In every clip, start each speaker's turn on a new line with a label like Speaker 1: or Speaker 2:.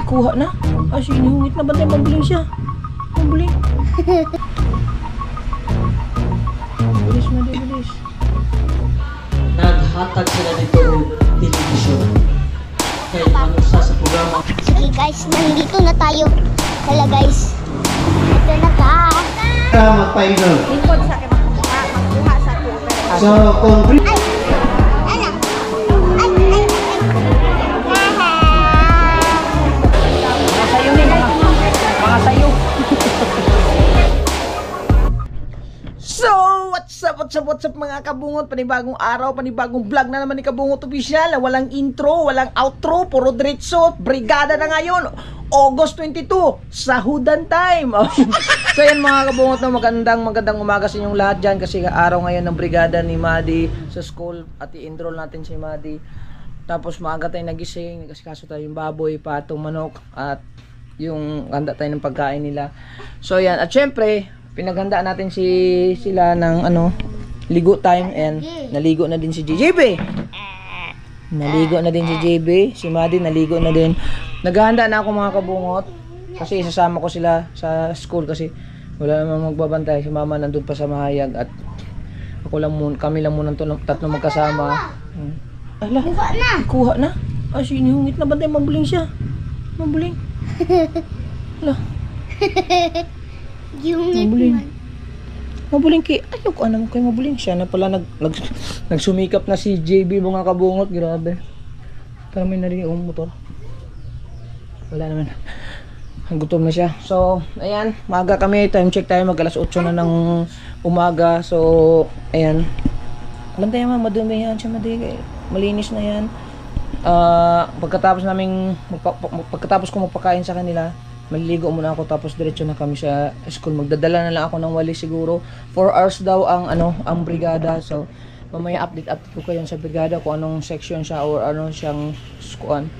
Speaker 1: Kuha na. Ay, sinihungit na ba tayo? Mabiling siya. Mabiling. Bilis mo, bilis.
Speaker 2: Naghatag sila dito ng television. Kaya ano sa programa.
Speaker 3: Sige guys, nandito na tayo. Hala guys. Ito na ka.
Speaker 2: Magpa-idol.
Speaker 4: Lingkod sa akin magkuha sa tuber.
Speaker 2: So, kung
Speaker 3: Ay! Ano?
Speaker 1: Mga sayo ni mga sayo. So, what's up mga kabungot? Panibagong araw, panibagong vlog na naman ni Kabungot Official. Walang intro, walang outro, puro diretso. Brigada na ngayon. August 22, sahudan time. So yan mga kabungot, na magandang umaga sa inyong lahat dyan. Kasi araw ngayon ng brigada ni Madi sa school. At i-enroll natin si Madi. Tapos maaga tayo nagising, nagkasikaso tayo yung baboy, patong manok, at yung handa tayo ng pagkain nila. So yan, at syempre pinaghandaan natin sila ng ligo time, and naligo na din si JB. Naligo na din si JB, si Madi naligo na din. Naghahanda na ako mga kabungot kasi isasama ko sila sa school kasi wala namang magbabantay. Si mama nandun pa sa Mahayag at ako lang muna, kami lang muna tatlo magkasama. Ala, kuha na. Ay, sinihungit na ba tayo? Mabuling siya. Mabuling. Ala. Mabuling. Mabuling ki. Ayoko naman kayo mabuling siya na pala nagsumikap na si JB mga kabungot. Grabe. Parang may narinig akong motor. Wala naman. Gutom na siya. So, ayan. Maaga kami. Time check tayo. Mag alas 8 na ng umaga. So, ayan. Bantay naman. Madumi yan siya. Malinis na yan. Pagkatapos ko magpakain sa kanila, maliligo muna ako tapos diretso na kami sa school. Magdadala na lang ako ng walis siguro. 4 hours daw ang brigada. So, mamaya update ko kayo sa brigada kung anong section siya or ano siyang skuan.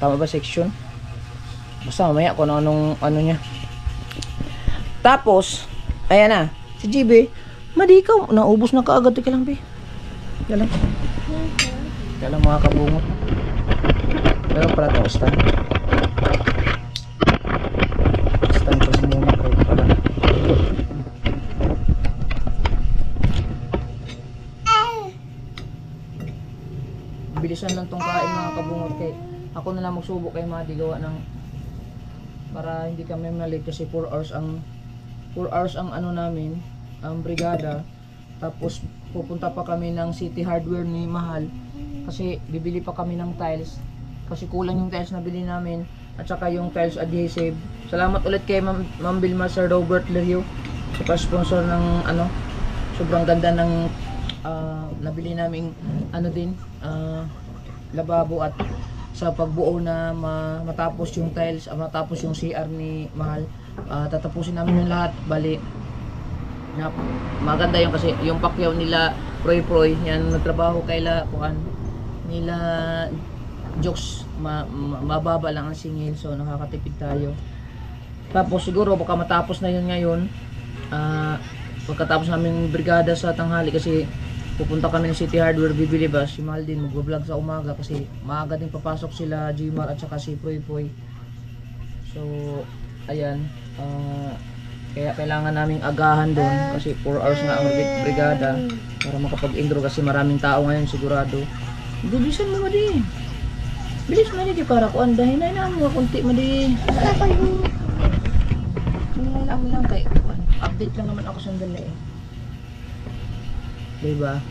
Speaker 1: Tama ba section? Basta mamaya kung anong niya. Tapos, ayan na. Si GB, Madi ikaw, naubos na kaagad. Teka lang, be. Teka lang mga kabungot. Meron pala ito, stand. Stand ko muna kayo pala. Bilisan lang tong kain mga kabungot. Kay ako na lang magsubok kay Madi gawa ng para hindi kami malate kasi 4 hours ang namin, ang brigada. Tapos pupunta pa kami ng City Hardware ni Mahal kasi bibili pa kami ng tiles kasi kulang yung tiles na bili namin at saka yung tiles adhesive. Salamat ulit kay Ma'am Vilma, Sir Robert Lerio sa pa-sponsor ng sobrang ganda ng nabili naming lababo at sa pagbuo na matapos yung tiles, matapos yung CR ni Mahal, tatapusin namin yung lahat. Bali maganda yung kasi yung pakyaw nila Proy yan, nagtrabaho kaila nila jokes, mababa lang ang singil, so nakakatipid tayo. Tapos siguro baka matapos na yun ngayon, pagkatapos namin brigada sa tanghali kasi pupunta kami ng City Hardware, bibili ba si Mahal din, mag-vlog sa umaga kasi maaga din papasok sila Gmar at saka si Proy. So ayan, kaya kailangan naming agahan doon kasi 4 hours nga ang brigada para makapag-intro kasi maraming tao ngayon sigurado. Bilisan mo Madi. Bilis Madi, di para ko andahin na mo kunti Madi. Lang kay update lang naman ako sandali eh. Diba?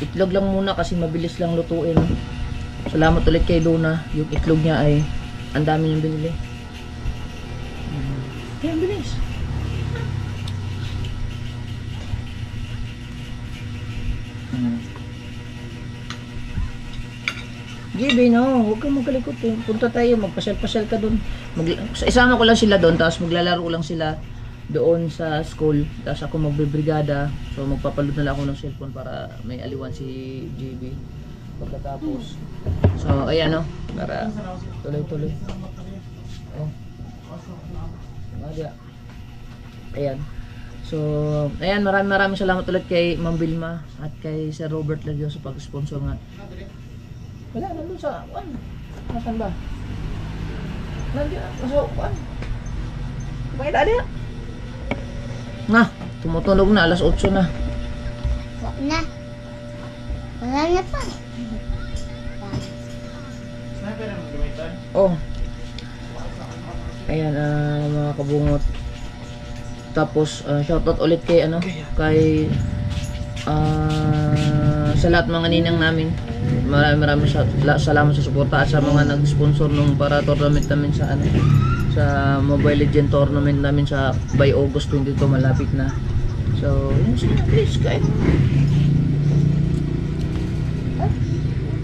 Speaker 1: Itlog lang muna kasi mabilis lang lutuin. Salamat ulit kay Dona. Yung itlog niya ay ang dami niyang binili. Kaya bilis. JB, no, huwag kang magkalikot eh. Punta tayo, magpasyal-pasyal ka doon. Isama ko lang sila doon, tapos maglalaro lang sila doon sa school. Tapos ako magbibrigada. So magpapaload na lang ako ng cellphone para may aliwan si JB pagkatapos. So ayan no, para tuloy-tuloy. Ayan. So ayan, maraming salamat ulit kay Ma'am Vilma at kay Sir Robert Lerio sa pag-sponsor nga. Wala na doon. sa kuan. Nasaan ba? Nandiyan, nasa kuan. May dali na. Na, tumutunog na, alas 8 na.
Speaker 3: Wala na. Wala na pa.
Speaker 1: Oh. Ayan, mga kabungot. Tapos, shoutout ulit kay, kay, sa lahat mga ninang namin. Maraming salamat sa suporta at sa mga nag-sponsor nung para tournament namin sa, sa Mobile Legend tournament namin sa by August 22, malapit na. So, yun sila, please, guys.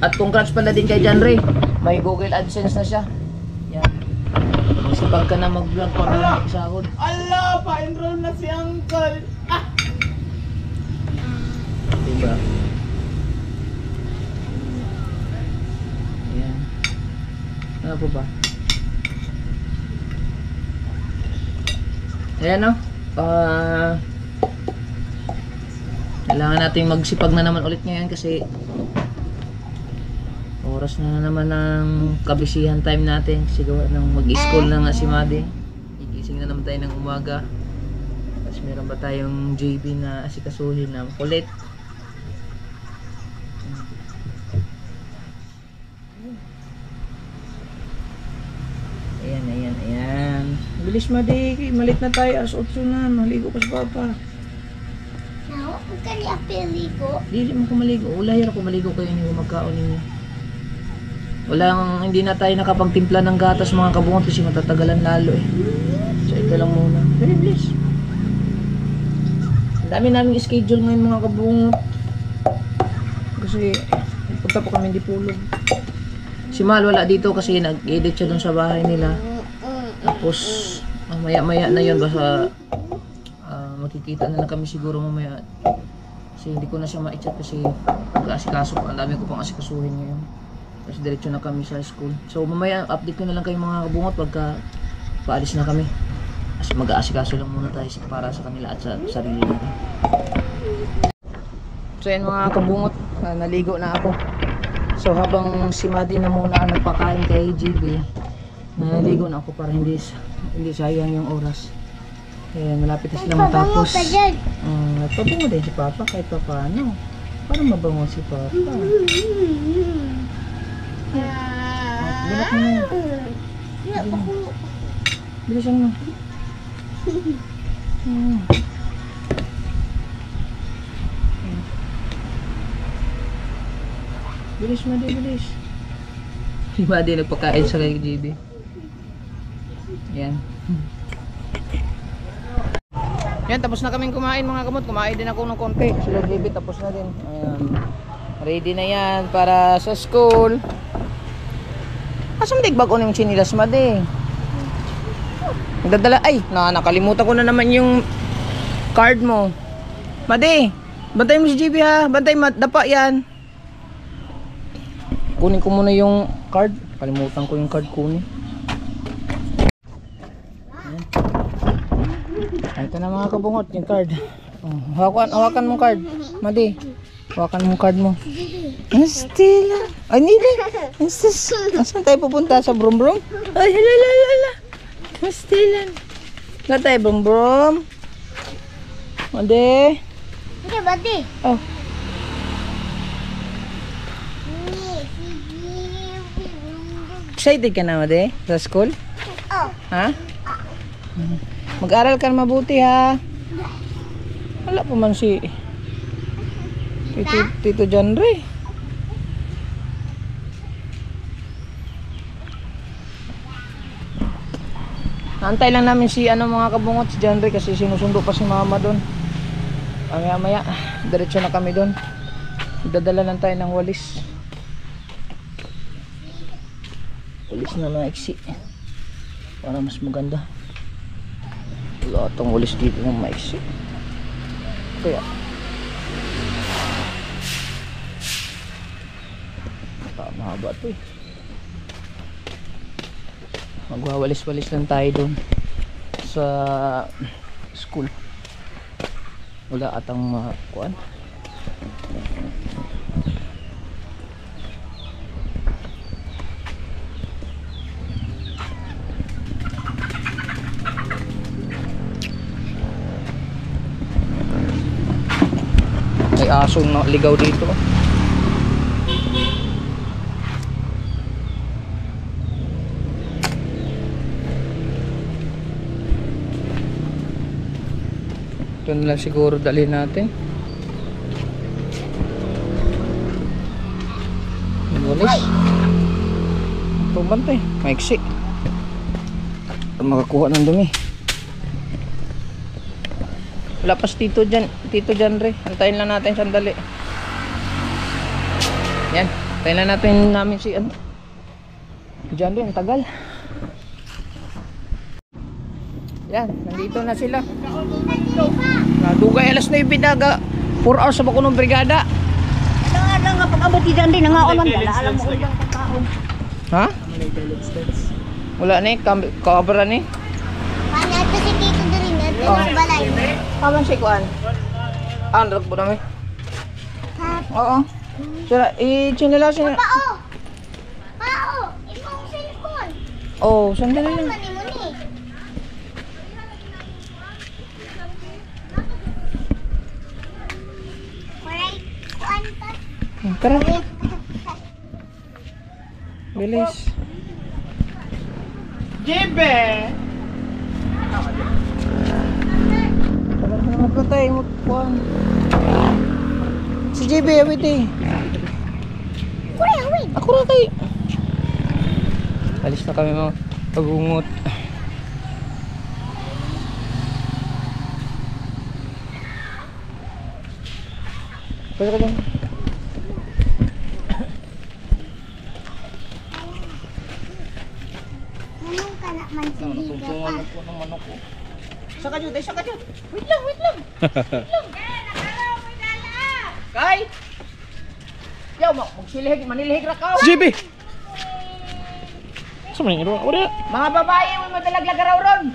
Speaker 1: At congrats pala din kay John Ray. May Google AdSense na siya. Yan. Magsipag ka na mag-vlog para isahod.
Speaker 5: Ala, pa-enroll na si Uncle.
Speaker 1: Diba? Yan. Ano po ba? Ayan o. Kailangan natin magsipag na naman ulit ngayon kasi oras na naman ng kabisihan time natin kasi gawa ng mag-school na nga si Madi. Igising na naman tayo ng umaga. Tapos meron ba tayong JB na asikasuhin na kulit. Ayan. Bilis Madi, malit na tayo, alas 8 na, maligo pa sa papa.
Speaker 3: Now, kung kani apeli ko.
Speaker 1: Dili mo ko maligo, ulayar ako maligo kayo niyo magkaon ninyo. Hindi na tayo nakapagtimpla ng gatas mga kabungot kasi matatagalan lalo eh. So ito lang muna. Very please. Ang dami naming schedule ngayon mga kabungot. Kasi punta pa kami di Pulog. Si Mal wala dito kasi nag-edit siya dun sa bahay nila. Tapos maya-maya na yun basta makikita na lang kami siguro mamaya. Kasi hindi ko na siya ma-chat kasi mag-asikaso pa. Ang dami ko pang asikasuhin ngayon. Tapos diretso na kami sa school. So mamaya update ko na lang kayo mga kabungot pagka paalis na kami. Kasi mag-aasikaso lang muna tayo para sa kanila at sa sarili natin. So yan mga kabungot, naligo na ako. So habang si Madi na muna ang nagpakain kay GB, naligo na ako para hindi sayang yung oras. Ayan, malapit na sila matapos. Nagpabango din si Papa kahit pa paano. Para mabango si Papa. Bilat mo na yan. Bilisan mo. Bilis Madi, bilis. Si Madi nagpakain sa kay GB. Yan. Yan, tapos na kaming kumain mga kamot. Kumain din ako ng konti. Sila GB tapos na din. Ayan. Ready na yan para sa school. Asam digbag ko ng chinilas Madi. Nagdadala. Ay, nakalimutan ko na naman yung card mo. Madi, bantay mo si GB ha. Bantay, dapa yan. Kunin ko muna yung card. Kalimutan ko yung card kunin. Ito na mga kabungot, yung card. Hawakan mong card. Madi, hawakan mong card mo. Stella. Ay, nili. Saan tayo pupunta? Sa Brum Brum? Ay, hala. Stella. Saan tayo Brum Brum? Madi.
Speaker 3: Okay, Madi.
Speaker 1: Oh. Excited ka na, Madi? Sa school?
Speaker 3: Oh.
Speaker 1: Ha? Mag-aral ka na mabuti ha. Wala pa man si Tito John Ray. Naantay lang namin si mga kabungot, si John Ray kasi sinusundo pa si mama doon. Maya diretso na kami doon. Dadala lang tayo ng walis. Walis na maiksi para mas maganda. Wala itong walis dito ng maiksi. Kaya mahaba ito eh. Magwawalis-walis lang tayo doon sa school. Wala atang makuan. asong ligaw dito. Ito na lang siguro dalhin natin. Walis. Pumantay, maiksi. Makakuha ng dumi. Wala pa si Tito dyan re. Antayin lang natin sandali. Yan, antayin lang namin si ano. Dyan re, ang tagal. Yan, nandito na sila. Nadugay alas 9 daga. 4 hours sa bako ng brigada.
Speaker 4: Ano nga pag-abot dyan din, nangaon man dala. Alam mo ulang pagkaon.
Speaker 1: Ha? Wala ni, kabra ni.
Speaker 3: Paano ito si Tito Dorin? Ito sa balay.
Speaker 1: Kaman si Kuan? Androg po namin. Oo. Sila, i-chinila siya.
Speaker 3: Pao! Pao! Imong cellphone!
Speaker 1: Oh, sandali lang.
Speaker 3: Ano mo ni? Waray, kuan ka.
Speaker 1: Tara. Bilis.
Speaker 5: Jebe!
Speaker 1: Tara na tayo, magkuhan. Si JB, awit eh.
Speaker 3: Kuya, wait!
Speaker 1: Ako na tayo. Alis na kami mga pagungot. Pwede ka dyan.
Speaker 3: Anong ka na man si Liga pa?
Speaker 1: Saka dyan, saka dyan. Wait lang, wait lang. Kay! Yaw, magsilihig, manilihig ra ka.
Speaker 5: JB! Saan man yung iro?
Speaker 1: Mga babae, may madalaglag raw ron.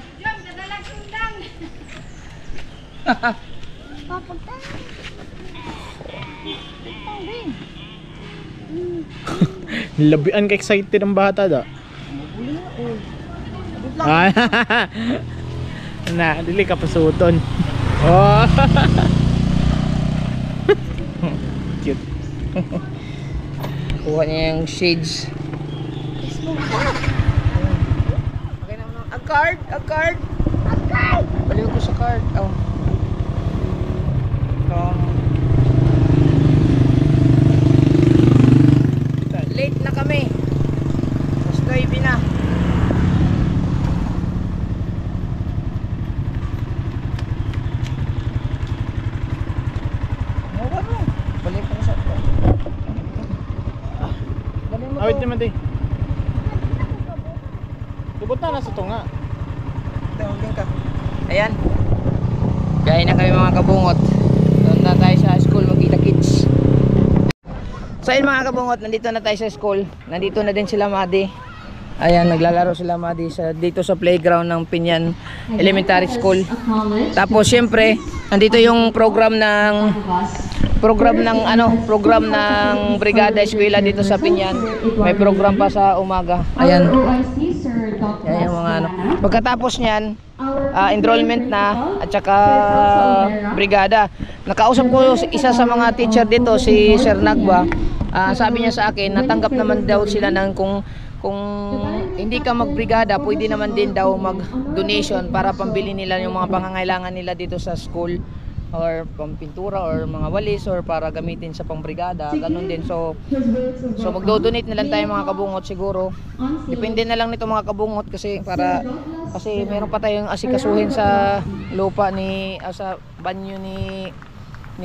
Speaker 3: Papunta.
Speaker 5: Labian ka excited ang bata da. Ah, na, dili ka pasuton. Oh. Cute.
Speaker 1: Kuha niya yung shades. Okay na mo. A card, a card. A card. Baliw ko sa card. Oh. Late na kami. Mas 9 na. Balik ko sa
Speaker 5: Awit naman di. Lubot na nasa tunga.
Speaker 1: Ayan. Gaya na kami mga kabungot. Doon na tayo sa school magkita kids. So ayun mga kabungot, nandito na tayo sa school. Nandito na din sila Madi. Ayan, naglalaro sila Madi dito sa playground ng Pinyan Elementary School. Tapos syempre, nandito yung program ng Brigada Eskwela dito sa Pinyan. May program pa sa umaga. Ayan. Yan yung mga ano. Pagkatapos niyan, enrollment na at saka brigada. Nakausap ko isa sa mga teacher dito, si Sir Nagba. Sabi niya sa akin, natanggap naman daw sila ng kung hindi ka magbrigada, pwede naman din daw mag-donation para pambili nila yung mga pangangailangan nila dito sa school, or pampintura or mga walis, or para gamitin sa pangbrigada, ganun din. So magdo-donate na lang tayo mga kabungot siguro. Depende na lang nito mga kabungot kasi meron pa tayong asikasuhin sa lupa sa banyo ni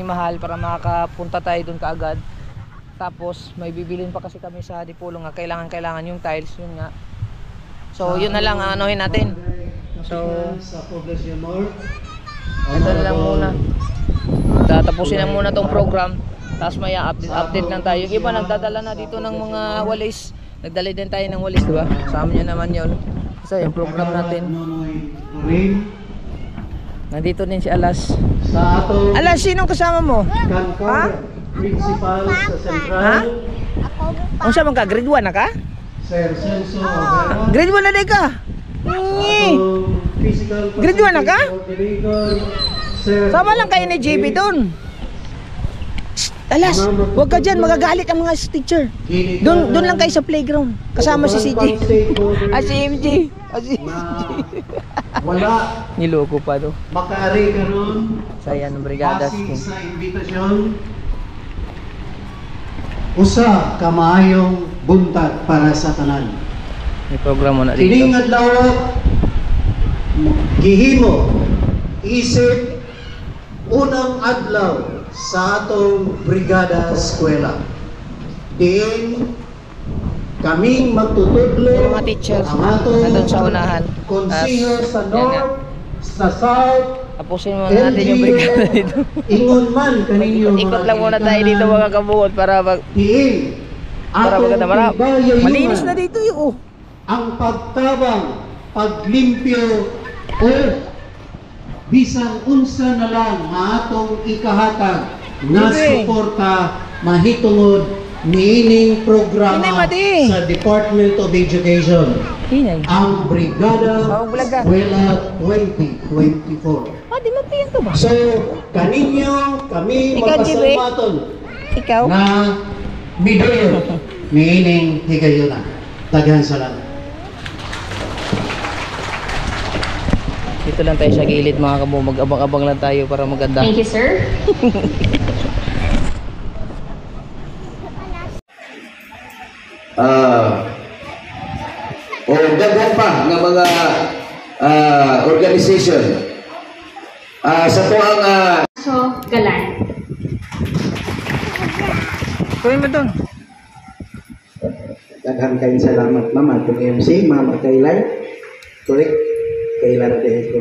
Speaker 1: Mahal para makakapunta tayo doon kaagad. Tapos may bibilin pa kasi kami sa Dipolong nga kailangan yung tiles, yun nga. So yun na lang anohin natin. So ito na lang muna. Tatapusin na muna tong program. Tapos may update lang tayo. Yung iba nagdadala na dito ng mga walis. Nagdala din tayo ng walis, diba? Sama nyo naman yun. So yung program natin. Nandito din si Alas. Alas, sinong kasama mo? Ha?
Speaker 2: Principal sa
Speaker 1: Ha?
Speaker 2: Central.
Speaker 1: Kung saan ka? Grade 1 na ka?
Speaker 2: Sir Celso Overa.
Speaker 1: Grade 1 na din ka?
Speaker 2: Physical
Speaker 1: Grade 1 na ka?
Speaker 2: Coordinator, Sir
Speaker 1: Sama lang kayo ni JB doon. Talas, huwag ka dyan, magagalit ang mga teacher. Doon lang kayo sa playground. Kasama si CJ. Si MJ. Si
Speaker 2: wala
Speaker 1: Niloko pa to.
Speaker 2: makaari karon
Speaker 1: Sayan ng brigada.
Speaker 2: base sa imbitasyon usa ka maayong buntag para sa tanan.
Speaker 1: May programa na
Speaker 2: Kining
Speaker 1: dito.
Speaker 2: adlaw gihimo isip unang adlaw sa atong brigada eskwela. Diin kaming magtutudlo
Speaker 1: Mga teacher,
Speaker 2: ang atong
Speaker 1: nandun sa unahan.
Speaker 2: konsiher sa
Speaker 1: Yan
Speaker 2: North, sa South,
Speaker 1: Tapusin muna natin yung brigada dito.
Speaker 2: ingon man kaninyo
Speaker 1: Ikot lang muna tayo dito mga kabuot para
Speaker 2: diin
Speaker 1: maganda marap. Malinis na dito yung
Speaker 2: ang pagtabang, paglimpyo o bisang unsa na lang maatong ikahatag na
Speaker 1: Sige.
Speaker 2: suporta mahitungod niining programa
Speaker 1: Hindi, Madi.
Speaker 2: sa Department of Education,
Speaker 1: Hinay.
Speaker 2: ang Brigada
Speaker 1: Bawang Bulaga.
Speaker 2: Eskwela 2024.
Speaker 1: Di mapiyan to ba?
Speaker 2: So, kaninyo kami
Speaker 1: Ikaw, Jibe?
Speaker 2: magpasalmaton
Speaker 1: Ikaw?
Speaker 2: na midayon niining higayuna. Daghan salamat.
Speaker 1: Dito lang tayo sa gilid mga kabuot. Mag-abang-abang lang tayo para maganda.
Speaker 4: Thank you, sir.
Speaker 6: O daghan pa ng mga organization sa tuang
Speaker 4: So, Galan.
Speaker 1: Kunin mo doon.
Speaker 2: Daghan kayong salamat, Mama. Kung MC, Mama Kaylan. Correct? Kaylan dahil ko.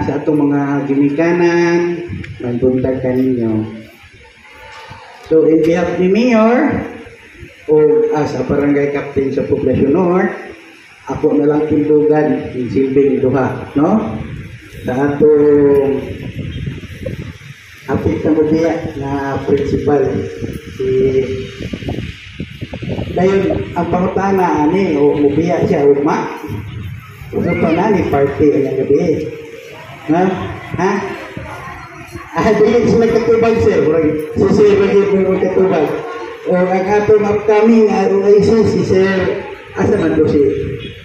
Speaker 2: Sa atong mga gimikanan, magbuntag ka ninyo. So, in behalf ni Mayor, o as a barangay captain sa Poblacion North, ako na lang tindugan yung silbing duha, no? Sa atong apit na mabiya na principal, si dayon ang pangutana ani o mubiya siya ugma. Ano pa na ni party ang gabi? Ha? Dili sila katubag sir, si sir lagi mo katubag. O ang atong upcoming ROIC si sir asa man to si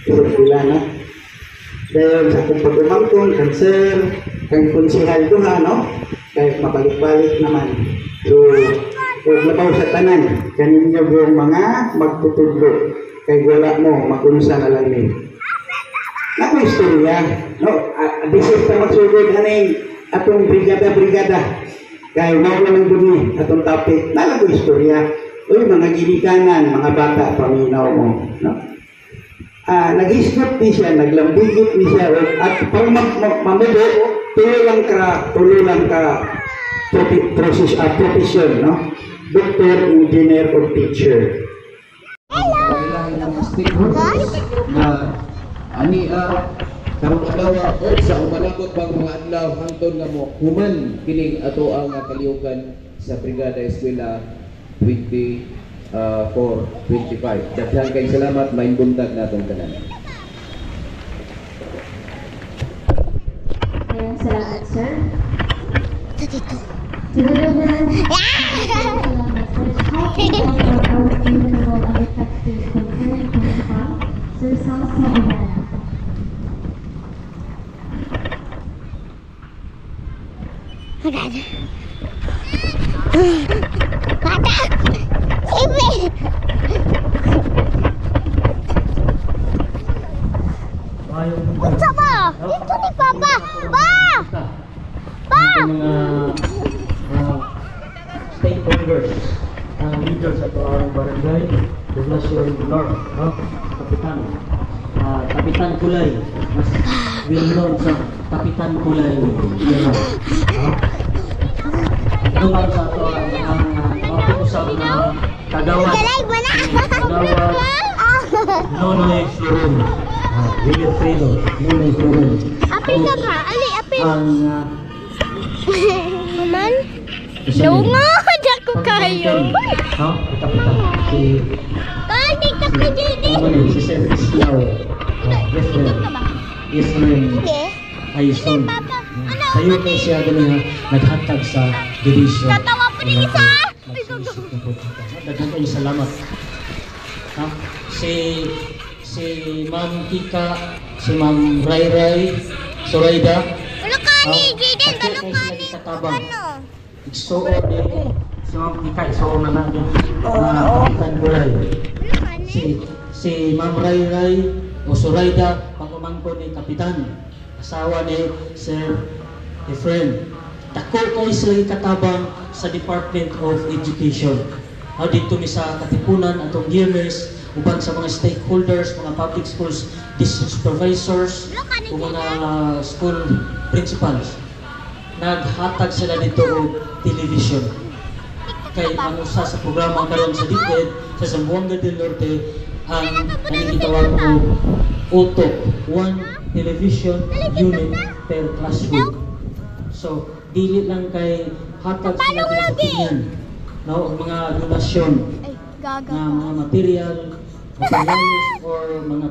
Speaker 2: Sir Kulana. Dahil sa akong pag-umangkon, kang sir, kang konsihal duha, no? Kahit mabalik-balik naman. So, huwag labaw sa tanan, kaninyo yung mga magtutudlo. Kay wala mo, magunsa na lang ni. Naku istorya, no? Bisip na magsugod, aning atong brigada-brigada. Kaya wala naman dun ni, atong topic, nalago istorya. Uy, mga ginikanan, mga bata, paminaw mo, no? Nag-isnot ni siya, naglambigit ni siya, at pag mamudo, tulo lang ka profession, no? Doctor, engineer, or teacher.
Speaker 6: na ani karong adlaw o sa umalabot pang mga adlaw hangtod nga mo human kining ato ang kalihukan sa Brigada Eskwela 24-25. Daghan kay salamat, main buntag natong tanan.
Speaker 4: Salamat, sir.
Speaker 3: Dito. Bata! Ibe! Unsa ba? Ito ni Papa! Pa! Pa!
Speaker 2: Mga stakeholders, leaders at our barangay, Poblacion North, no? Kapitan. Kapitan Kulay, mas well known sa Kapitan Kulay. Duman sa ito ang mapag-usap na kagawad.
Speaker 3: Kalay mo na!
Speaker 2: Kagawad Nonoy Florun. Wilfredo Nonoy Florun.
Speaker 3: Apil ka ka! Ali, apil!
Speaker 2: Ang
Speaker 3: Maman? Lungo! Diyan ko kayo!
Speaker 2: Ha? Kapitan. Si
Speaker 3: Kali ka pa dyan
Speaker 2: si Sir Islaw. Yes, ma'am. Yes, ma'am.
Speaker 3: Hindi.
Speaker 2: Ay, son.
Speaker 3: Papa, ano?
Speaker 2: Sayo kayo siya ganun ha, naghatag sa division.
Speaker 3: Tatawa
Speaker 7: Nagsusik na po kita. Daghang kayo salamat. Ha? Si Ma'am Kika, si Ma'am Ray, Soraida.
Speaker 3: Balukani, Jaden,
Speaker 7: balukani.
Speaker 3: Ano?
Speaker 7: Igsuo din. Si Ma'am Kika, igsuo na natin. Kapitan Buray. Si Ma'am Ray o Soraida, pagkumangko ni Kapitan. Asawa ni Sir Efren. Dako kayo sila katabang sa Department of Education. Dito mi sa Katipunan, atong yearners, uban sa mga stakeholders, mga public schools, district supervisors, o mga school principals. Naghatag sila dito og television. Kay ang usa sa programa karon sa DepEd sa Zamboanga del Norte ang nanigitawag og UTO, one television unit per classroom. So, dili lang kay hatag sila sa opinion, no, mga donasyon na mga material, materials or mga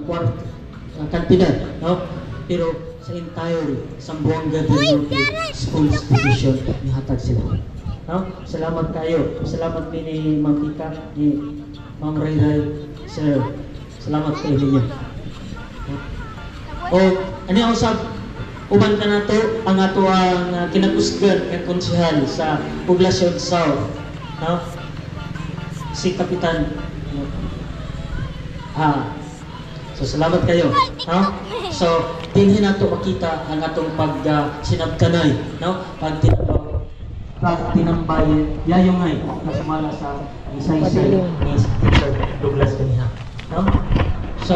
Speaker 7: kantidad, no, pero sa entire Zamboanga del Norte Schools Division ni hatag sila, no. Salamat kayo, salamat din ni Ma'am Kika, ni Ma'am Ray, sir, salamat kayo ninyo. O ano ang usab uban ka na to ang ato ang kinakusgan ng konsehal sa Poblacion South, no? Si Kapitan. So salamat kayo, no? So dinhi nato makita ang atong pag sinabtanay, no? Pag tinambay yayongay na sumala sa isay-isay ni Teacher Douglas kaniha, no? So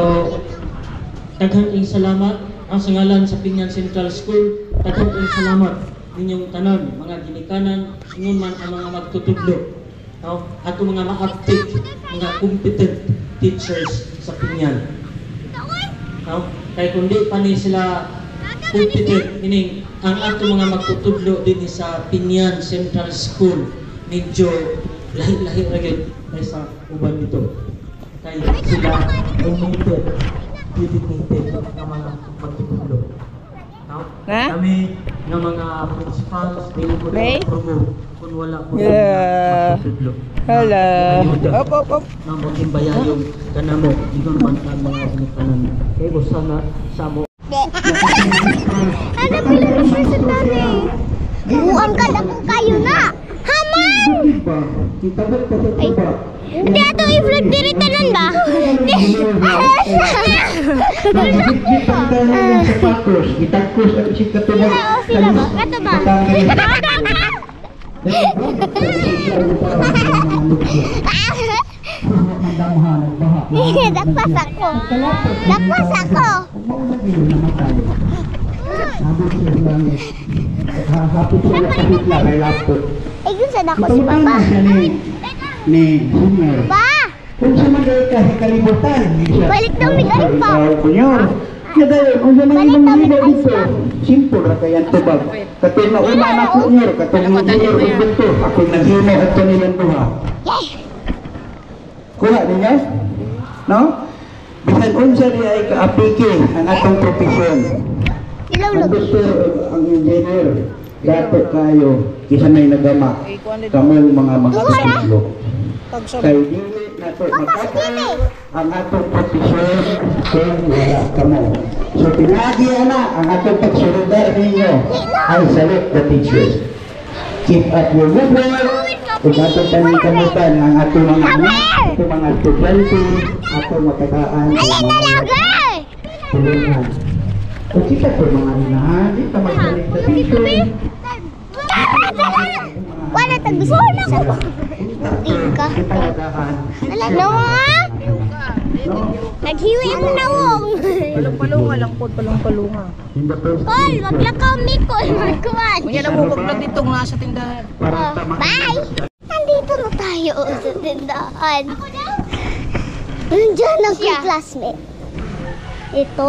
Speaker 7: daghang salamat ang sangalan sa Pinyan Central School. Daghang salamat ninyong tanan, mga ginikanan, ingon man ang mga magtutudlo, no? Ato mga ma-active, mga competent teachers sa Pinyan, no? Kaya kundi pa ni sila competent, meaning ang ato mga magtutudlo din sa Pinyan Central School medyo lahi-lahi ragid kaysa uban dito. Kaya sila omitted, dedicated ng mga magtutudlo. Kami ng mga principals, hindi ko na promote kung wala po magtutudlo.
Speaker 1: Hello. Op.
Speaker 7: Na maging bayayong kanamo, hindi man ang mga sinitanan. Kaya ko sana sa mo.
Speaker 3: Ano pinag-pressure sa tani? Buang ka na kung kayo na! Haman! Ay, hindi ato i-vlog diri tanan ba?
Speaker 2: Itagkos at si katulad.
Speaker 3: Sila ba? Kato ba? Dakpas ako. Dakpas ako.
Speaker 2: Hapit siya kapit lang ay laptop.
Speaker 3: Eh, yun sa dako si Papa.
Speaker 2: Ni Senior.
Speaker 3: Pa!
Speaker 2: Kung sa mga kalibutan,
Speaker 3: Balik daw mi kayo pa.
Speaker 2: Kunyor. Kada kung sa mga
Speaker 3: Balik daw mi
Speaker 2: ibang
Speaker 3: kayo
Speaker 2: dito,
Speaker 3: pa.
Speaker 2: simple ra kay ang tubag. Katong nauna na kunyor, katong kunyor dito, ako naghimo at kanilang duha.
Speaker 3: Yay!
Speaker 2: Kuha ninyo? No? Bisan unsa di ay kaapiki ang atong profesyon.
Speaker 3: Ilaw
Speaker 2: Ang
Speaker 3: lagi.
Speaker 2: doktor, ang engineer, dapat kayo isa may nagama. Kamong mga magtutulog. Kay dili nato makata ang atong profesyon kung wala kamo. So pinagi na ang atong pagsuludar ninyo. I salute the teachers. Keep up your good work. Kung atong panikamutan ang atong mga anak, atong mga estudyante, atong matagaan,
Speaker 3: Alin na lagi!
Speaker 2: tulungan. Kung kita po mga inahan, di ka magsalit sa teacher.
Speaker 3: Wala tagbiso na ko. Tingka. Wala na nga. Naghiwi ang nawong.
Speaker 1: Palong-palunga lang po, palong-palunga.
Speaker 3: Kol, wag lang kami, Kol. Magkuhan.
Speaker 1: Kaya namumuglag ditong nasa tindahan.
Speaker 3: Bye! Nandito na tayo sa tindahan. Nandiyan ang kay classmate. Ito.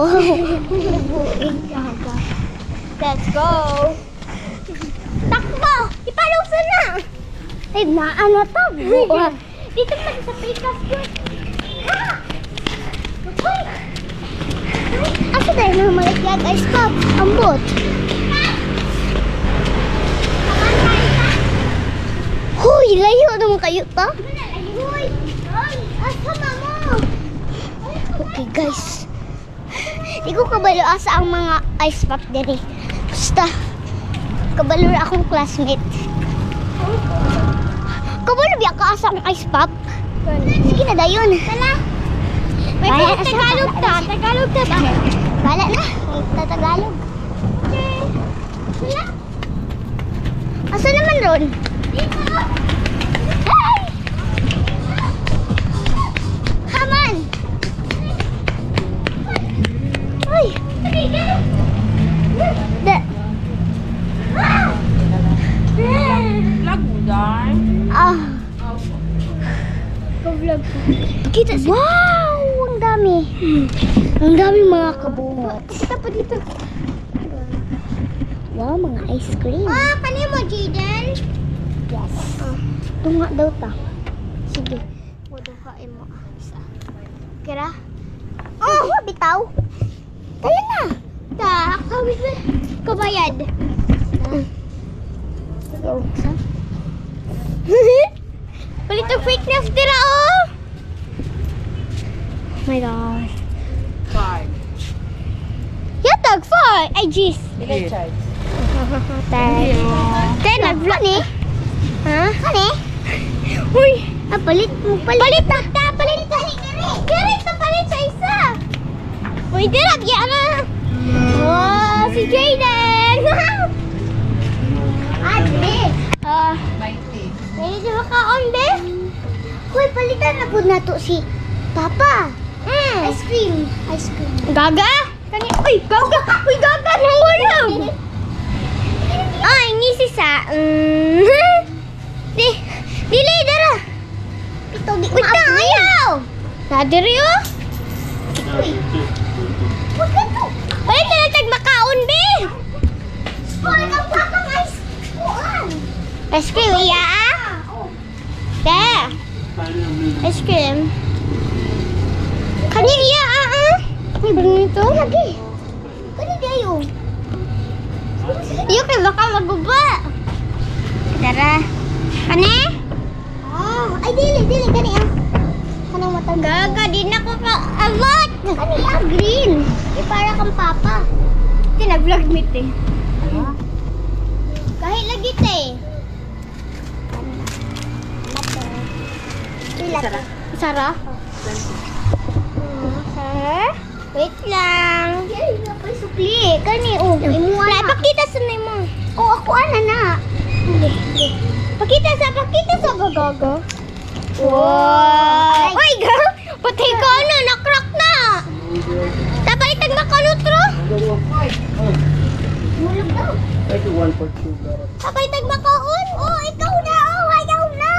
Speaker 3: Let's go! Takbo! Ipaluso na! Ay, maano to? Dito pa sa precast yun. Ha! Uy! Asa tayo na malagyan? Ay, stop! Ambot! Huy! layo naman kayo ta. Uy! Asama mo! Okay guys. Di ko kabalo asa ang mga ice pop diri. Basta, kabalo na akong classmate. Kabalo biya ka asa ang ice pop? Sige na dayon. Tala. May Tagalog ta. Tagalog ta ba? Bala na. May Tagalog. Okay. Wala. Asa naman ron? Dito. Hey! Come on. Uy.
Speaker 4: Vlog mo, Dar.
Speaker 3: Vlog. Kita siya. Wow! Ang dami. Ang dami mga kabungot. Kita pa dito. Wow, mga ice cream. Kanina mo, Jaden? Yes. Tunga daw ta. Sige. Waduhain mo. Isa. Kira? Oh, bitaw. Tayo na. Kawit na. Kabayad. Go. Ulit ang fake news tira, oh! Oh my gosh.
Speaker 4: 5.
Speaker 3: Yatag, 5! Ay, jeez.
Speaker 4: Bigay charge.
Speaker 3: Tayo, nag-vlog ni. Ha? Kani? Uy! Palit mo, palit ta! Palit ta! Kiri, palit sa isa! Uy, tira, bigyan na! Wow, si Jaden! Ate! Hindi ba kaon, be? Uy, palitan na po na to si Papa. Ice cream. Ice cream. Gaga? Uy, gaga! Uy, gaga! Nangulam! Ay, ngisi sa... Dili, dara! Ito, di ko maapoy. Ayaw! Nadiri, oh! Uy! Huwag ka to! Uy, talatag makaon, be! Uy, nagpapang ice cream! Ice cream, iya, ah? There! Ice cream. Kani iya, ah? Uy, bring ito. Lagi. Kani dayo. Iyo, kaya baka maguba. Tara. Kani? Oh, ay, dili, kani, ah. Kanang matang gaga, di na ko ka-abot. Kani, ah, green. Di para kang papa. Di, nag-vlog meet, eh. Kahit lagi, eh. Sarah? Sarah? Sir? Wait lang. Sukli. Kani, oh. Imuha na. Pakita sa na mo. Oh, ako ana na. Pakita sa gagaga. Wow. Ay, ga. Patay ka na. Nakrak na. Tapay tag makanutro. Mulog daw. Tapay tag makaon. Oh, ikaw na. Oh, ayaw na.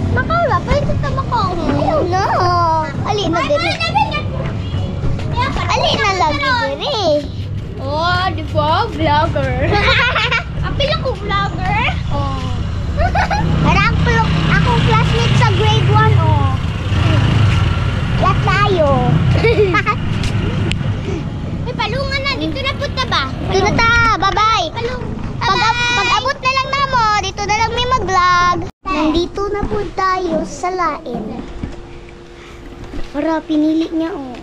Speaker 3: Makaw na. Pwede ka makaw. Ayaw na. Ali na diri. Ali na lagi diri. Oh, di ba? Vlogger. Apil ako vlogger. Oh. Para akong classmate sa grade 1, oh. Lahat tayo. May palungan na. Dito na punta ba? Dito na ta. Bye-bye. Pag-abot na lang na mo, dito na lang may mag-vlog. Nandito na po tayo sa lain. Para pinili niya, oh.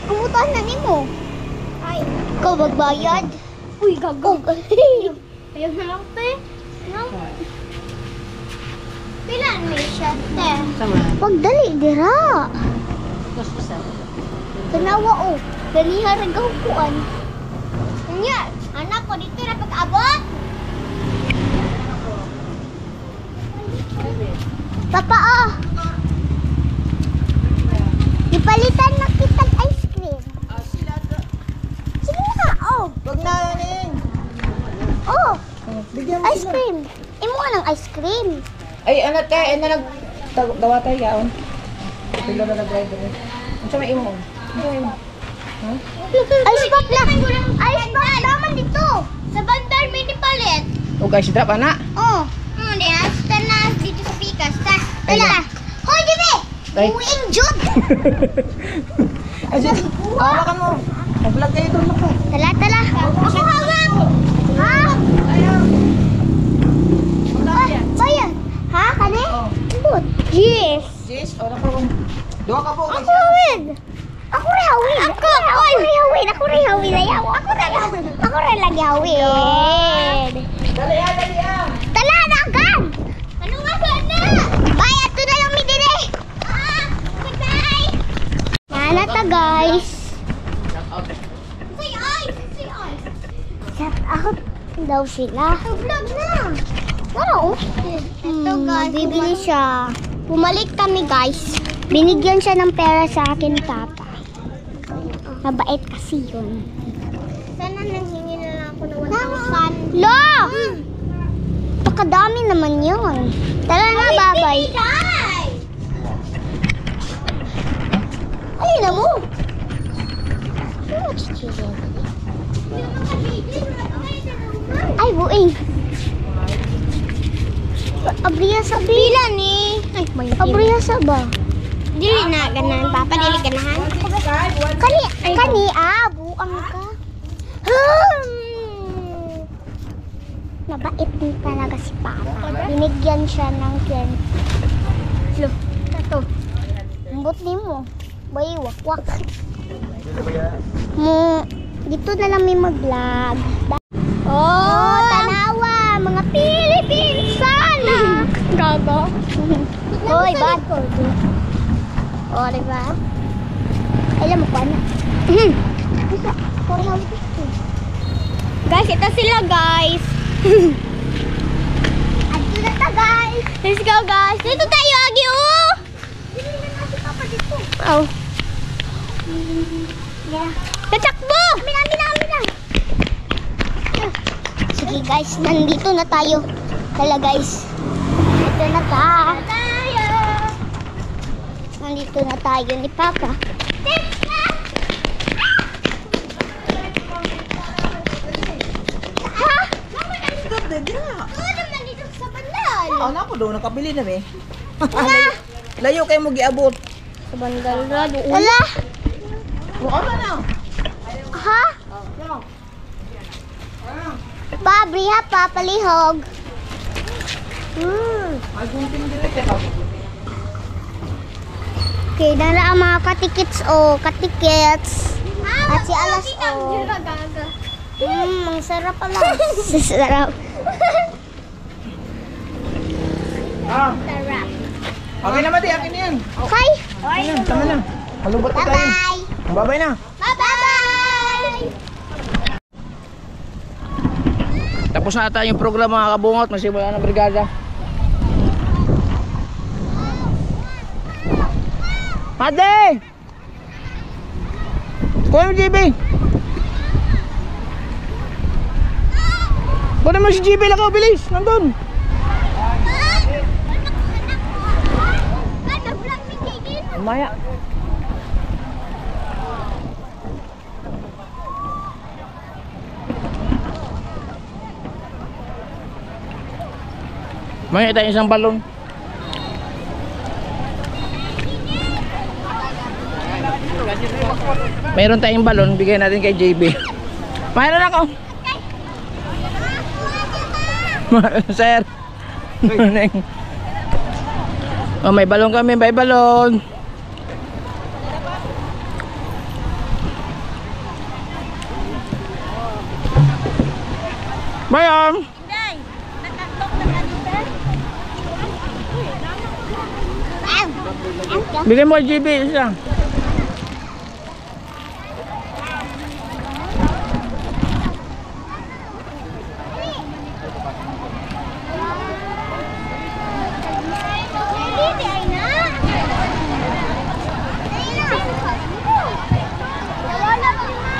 Speaker 3: Kumutan na ni mo. Ay, ikaw magbayad. Uy, gago. Ayun na lang, te. Pilan may siya, te. Pagdali, dira. Tanawa, oh. Dalihan na gahupuan. Kanya, anak ko, dito na pag-abot. Papa, oh. Ipalitan na kitang ice cream. Sige na, oh.
Speaker 1: Wag na, Ning.
Speaker 3: Oh,
Speaker 1: Bigyan mo
Speaker 3: ice cream. Imo ka ng ice cream.
Speaker 1: Ay, anak ka, dawa tayo yaon. Pila na nag-driver. Ano siya may imo?
Speaker 3: Ice pop na. Ice pop naman dito. Sa bandar, may nipalit.
Speaker 1: O guys, drop, anak.
Speaker 3: Oh. Di hasta na dito sa pikas. Tala. Hoy, Jibe!
Speaker 1: Ay.
Speaker 3: Uwing jud!
Speaker 1: Ay, sige. Hawakan mo. Mag-vlog kayo doon ako.
Speaker 3: Tala. Ako hawak. Ha? Bayan. Ha? Kani? Good. Yes.
Speaker 1: Jess, wala ko. Doha ka po.
Speaker 3: Ako hawid. Ako rin hawid. Ako rin hawid. Ayaw. Ako rin lagi hawid.
Speaker 1: Dali ah.
Speaker 3: Tala na agad. Ano nga na? Bye, ato na lang mi dire. Bye. Yan ta guys. Shout out daw sila. Vlog na. Wow. Ito guys, bibili siya. Pumalik kami guys. Binigyan siya ng pera sa akin papa. Mabait kasi yun. Sana nanghingi na lang ako ng 1,000. Lo! Pakadami naman yun. Tara na, babay. Ay, na mo. Ay, buing. Abriya sa pila ni. Ay, abriya sa ba? Dili na ganahan, papa, dili ganahan. Kani, buang ka. Mabait din talaga si papa. Binigyan siya ng 20. Look, ito. Ambot din mo. Bay, wakwak. Dito na lang may mag-vlog. Oh, tanawa, mga Pilipin sana. Gago. Hoy, bad. Oh, diba? Alam mo pa na. Guys, ito sila guys. Ato na ta guys. Let's go guys. Dito tayo, Agi, oh. Dili na si papa dito. Oh. Yeah. Tatakbo! Amin. Sige guys, nandito na tayo. Tala guys. Ito na tayo. Nandito na tayo ni Papa. Ha?
Speaker 1: Stop na dira.
Speaker 3: Naman dito sa bandal.
Speaker 1: Ano ako doon, nakabili na eh. Layo kayo mo giabot.
Speaker 3: Sa bandal na doon. Wala.
Speaker 1: Ano na?
Speaker 3: Ha? Babri ha, papalihog.
Speaker 1: Ay, gunting direct ka.
Speaker 3: Okay, nara ang mga katikits o katikits. At si Alas o. Ang sarap pala. Sarap. Sarap.
Speaker 1: Okay naman di, akin yan.
Speaker 3: Okay.
Speaker 1: Tama na. Malubot na tayo.
Speaker 3: Bye-bye.
Speaker 1: Babay na.
Speaker 3: Bye-bye.
Speaker 1: Tapos na ata yung program mga kabungot. Masimula ng brigada. Ate! Kuha mo JB! Kuha mo si JB lang ako, bilis! Nandun! Umaya! May tayo isang balon. Mayroon tayong balon, bigyan natin kay JB. Mayroon ako. Sir. Oh, may balon kami, may balon. Bayan. Bigyan mo JB isa.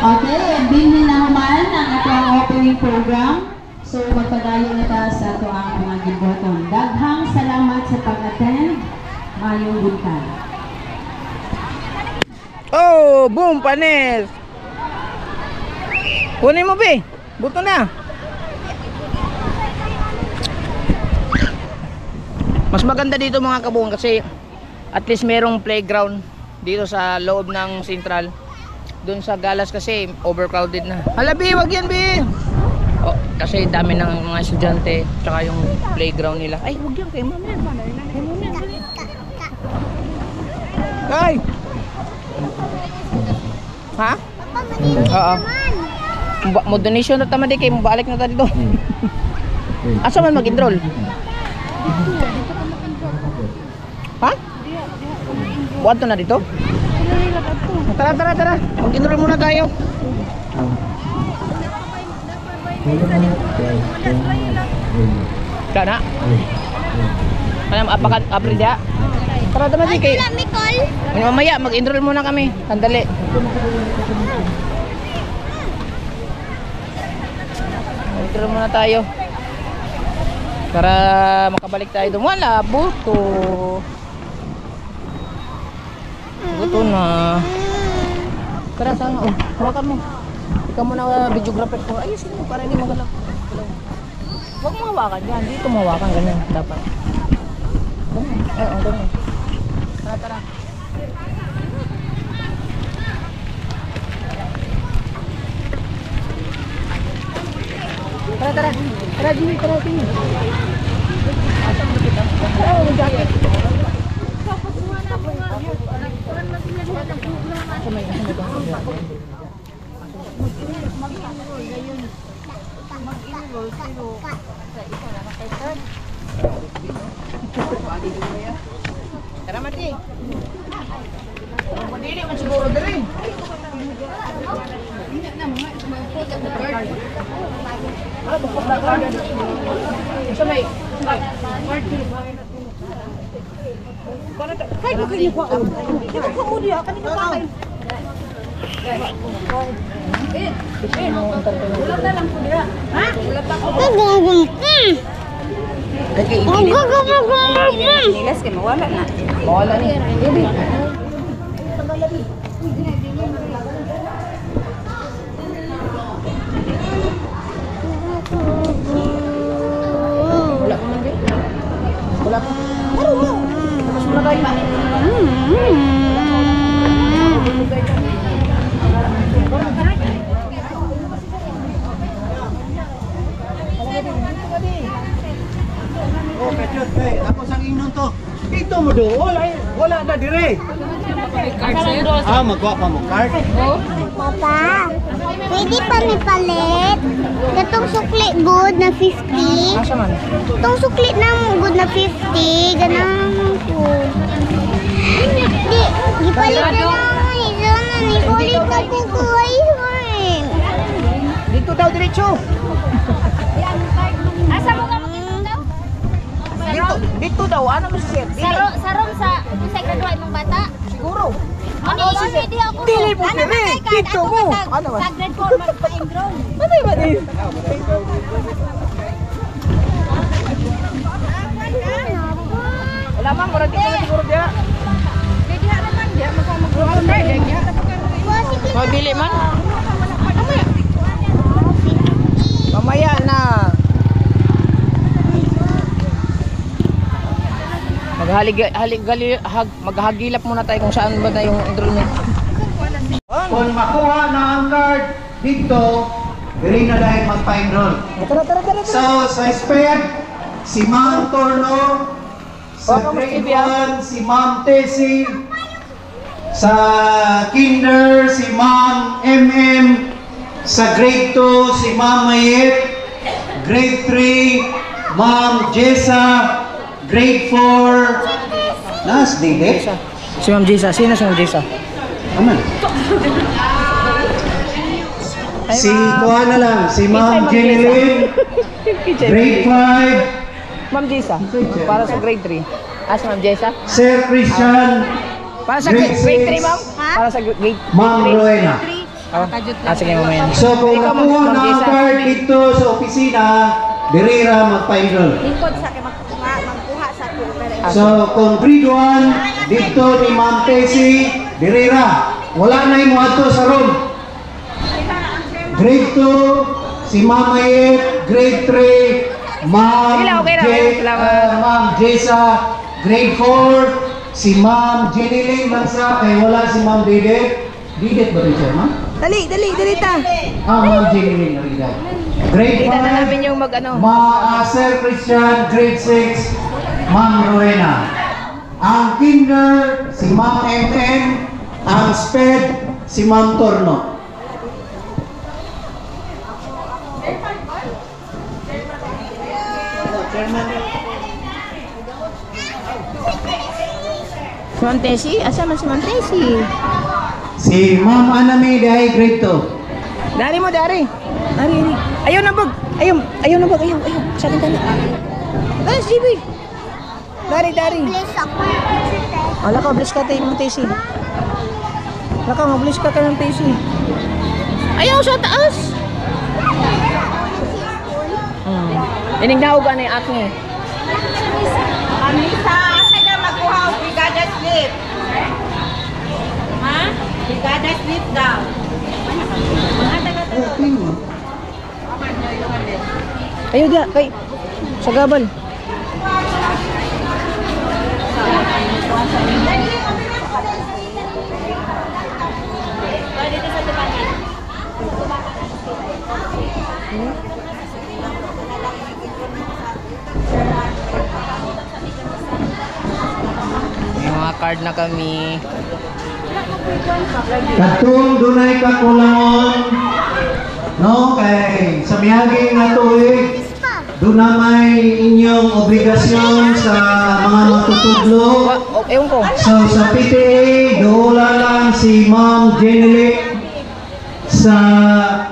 Speaker 8: Okay, bilhin na human ang atong opening program. So magpadayon na ta sa ato ang mga giboton. Daghang salamat sa pag-attend. Mayong buntag.
Speaker 1: Oh, boom, panis. Kunin mo, be. Buto na. Mas maganda dito mga kabungan kasi at least merong playground dito sa loob ng Central.
Speaker 9: Doon sa Galas kasi overcrowded na. Hala, Bi, wag yan, Bi! Oh, kasi dami ng mga estudyante, tsaka yung playground nila. Ay, wag yan, kay ma'am yan. Kay ma'am yan, dali. Kay! Ha? Oo. Mo donation na tama di kay mo balik na ta dito. Asa man mag-enroll? Ha? Buat na dito? Tara, tara, tara. Mag-enroll muna tayo. Kana? Kanang apakan aprida. Tara tama di kay. Mamaya mag-enroll muna kami. Sandali. Mag-enroll muna tayo. Para makabalik tayo doon. Wala, buto. Buto na. Tara sana. Oh, hawakan mo. Ikaw mo na videographer ko. Ayusin mo para hindi magalaw. Huwag mo hawakan yan. Dito mo hawakan. Ganyan. Dapat. Ganyan. Tara, tara. Tara, tara. Tara, Jimmy. Tara, Jimmy. Asa mo kita? Oh, may jacket. Tara, Mati. Madili man siguro dali. Samay. Kaya ko kini ko. Ito ko mo dia kanina kain. Ulam na lang po dia. Ha? Ulam pa ko.
Speaker 4: Nilas kay mawala na.
Speaker 9: Mawala ni. Baby. Wala pa man din. Wala pa. Mas muna tayo.
Speaker 2: Oh, kajut, ako sang ingnon to. Ito mo do, wala na dire. Magwa pa mo card.
Speaker 3: Papa, pwede pa may palit. Katong sukli good na 50.
Speaker 9: Asa man?
Speaker 3: Itong sukli na good na 50. Ganang po. Di, gipalit na lang. Isa na ni ulit na po ko.
Speaker 9: Dito daw diretso.
Speaker 3: Asa mo ka mag-ito daw?
Speaker 9: Dito daw, ano mo siya?
Speaker 3: Sarong sa graduate mong bata?
Speaker 9: Siguro.
Speaker 3: Ano di ako?
Speaker 9: Dili mo dire. Dito mo. Ano ba?
Speaker 3: Sa grade 4 magpa-enroll.
Speaker 9: Ano ba din? Wala man, murag dito siguro dia.
Speaker 3: Pwede ha naman dia mag-enroll.
Speaker 9: Oh, dili man. Mamaya na. Maghagilap muna tayo kung saan ba na yung enrollment.
Speaker 2: Kung makuha na ang card dito, dili na dahil magpa-enroll. So, sa SPED, si Ma'am Torno, sa grade 1, si Ma'am Tessie, sa kinder, si Ma'am MM, sa grade 2, si Ma'am Mayet, grade 3, Ma'am Jessa, grade 4, Nas, Dede?
Speaker 9: Si Ma'am Jessa. Sino si Ma'am Jessa?
Speaker 2: Aman. Si Kuha na lang, si Ma'am Jenny Lynn, grade 5,
Speaker 9: Ma'am Jessa. Para sa grade 3. Si Ma'am Jessa.
Speaker 2: Sir Christian,
Speaker 9: Para sa
Speaker 2: grade
Speaker 9: grade 3,
Speaker 2: 6,
Speaker 9: Ma'am? Para sa grade 3.
Speaker 2: Ma'am Rowena.
Speaker 9: Sige, mamaya.
Speaker 2: So kung nakuha na ang card dito sa opisina, dirira magpa-enroll.
Speaker 4: Lingkod sa kay magkuha sa
Speaker 2: So kung grade 1, dito ni Ma'am Tessie, dirira. Wala na yung ato sa room. Grade 2, si Ma'am Mayet, grade 3, Ma'am Jessa, grade 4, si Ma'am Jenny Lynn Mansa, wala si Ma'am Dede. Didit ba rin siya, ma'am?
Speaker 9: Dali ta.
Speaker 2: Ma'am Jenny Narida. Grade 5.
Speaker 9: Kita na namin yung mag-ano.
Speaker 2: Sir Christian, grade 6, Ma'am Rowena. Ang kinder, si Ma'am MN. Ang sped, si Ma'am Torno.
Speaker 9: Si Ma'am Tessie? Asa man si Ma'am Tessie?
Speaker 2: Si Ma'am Anami, ay grade 2.
Speaker 9: Dari mo, dari. Dari. Ayaw na bag. Ayaw na bag. Ayaw. Sabi ka na. Ah, Jibi. Dari.
Speaker 3: Please ako.
Speaker 9: Ala ka, bless ka tayo Ma'am Tessie. Ala ka, bless ka tayo Ma'am Tessie. Ayaw sa taas. Inignaog ka na yung aking eh.
Speaker 4: Amisa, saan ka magkuha o brigada slip? Ha? Brigada slip daw.
Speaker 9: Ayaw dia, kay sa gabal. May mga card na kami.
Speaker 2: Katong dunay kakulangon, no, kay sa miyaging nga tuig, doon na may inyong obligasyon sa mga matutudlo.
Speaker 9: Ewan ko.
Speaker 2: So sa PTA, doon lang si Ma'am Jenny. Sa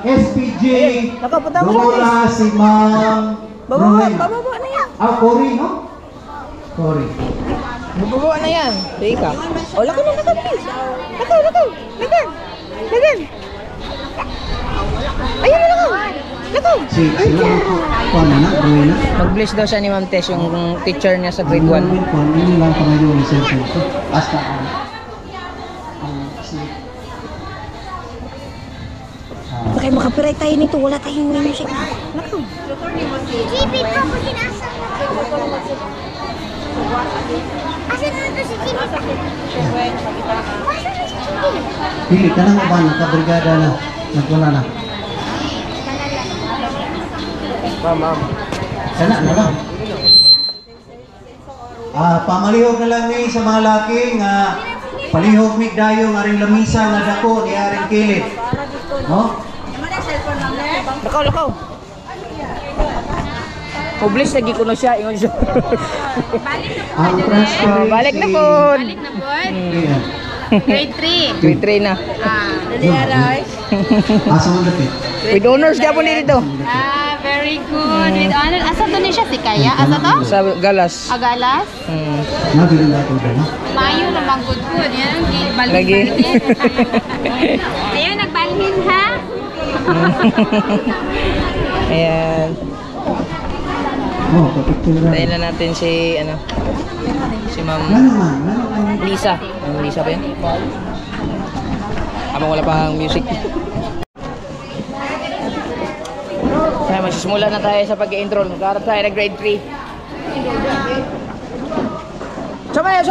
Speaker 2: SPG, doon lang si Ma'am Rowena.
Speaker 9: Bababa na yan.
Speaker 2: Cory, no? Cory.
Speaker 9: Bababa na yan. Sige ka. O, lako na, please. Lako. Lagan. Ayun na, lako.
Speaker 2: Sila paano na, Rowena?
Speaker 9: Mag-bless daw siya ni Ma'am Tess, yung teacher niya sa grade 1.
Speaker 2: Hindi lang pa ngayon yung cellphone ko. Basta
Speaker 9: Baka makapiray tayo nito, wala tayong music. Lako.
Speaker 3: GB pa ko sinasa. Asan na ito si GB?
Speaker 2: Pili ka lang ba, nakabrigada na, nagpuna na.
Speaker 5: Ma'am.
Speaker 2: Sana na lang. Pamalihog na lang ni sa mga laki nga palihog mig dayo nga ring lamisa nga dako ni aring kilid. No?
Speaker 9: Lakaw. Publish lagi ko na siya, ingon siya.
Speaker 2: Ang transparency.
Speaker 9: Balik na po.
Speaker 3: Grade 3.
Speaker 9: Grade 3 na.
Speaker 2: Asa mo dati?
Speaker 9: With honors gapon dito.
Speaker 3: Very good. With honor. Asa to ni siya si Kaya? Asa to?
Speaker 9: Sa Galas.
Speaker 3: Agalas?
Speaker 2: Nabili na ito na.
Speaker 3: Mayo naman good. Yan.
Speaker 9: Lagi.
Speaker 3: Ayan, nagbalhin ha?
Speaker 9: Ayan.
Speaker 2: Kapicture na.
Speaker 9: Tayo na natin si Ma'am Lisa. Ma'am Lisa ba yan? Habang wala pang music. Kaya magsisimula na tayo sa pag-i-intro. Magkaharap tayo na grade 3. Sabay!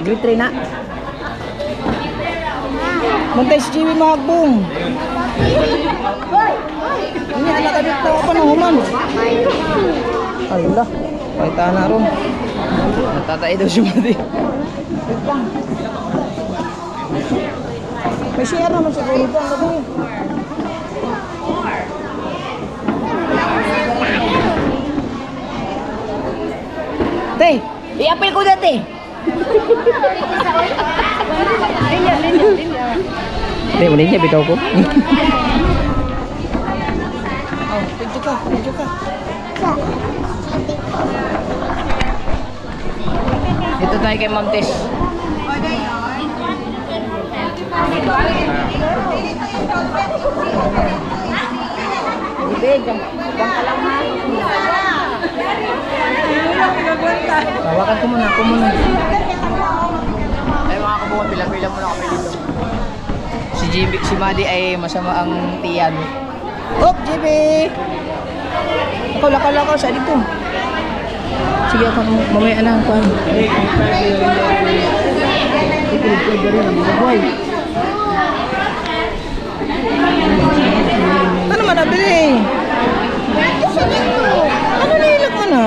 Speaker 9: Grade 3 na. Muntay si Jiwi mahagbong. Ini anak kadit na pa ng human. Allah, pakita na ron. Natatay daw siya mati. May share naman siguro po ang gabi. Te, i-apil ko dati. Te, muli niya bitaw ko. Pidyo ka. Ito tayo kay Ma'am Tess. Tawakan ko muna. Ay mga kabungan, pila muna kami dito. Si Madi ay masama ang tiyan. Hop, JB! Lakaw sa dito. Sige ako mamaya na ang kuhan. Ano man nabili? Ano nilak mo na?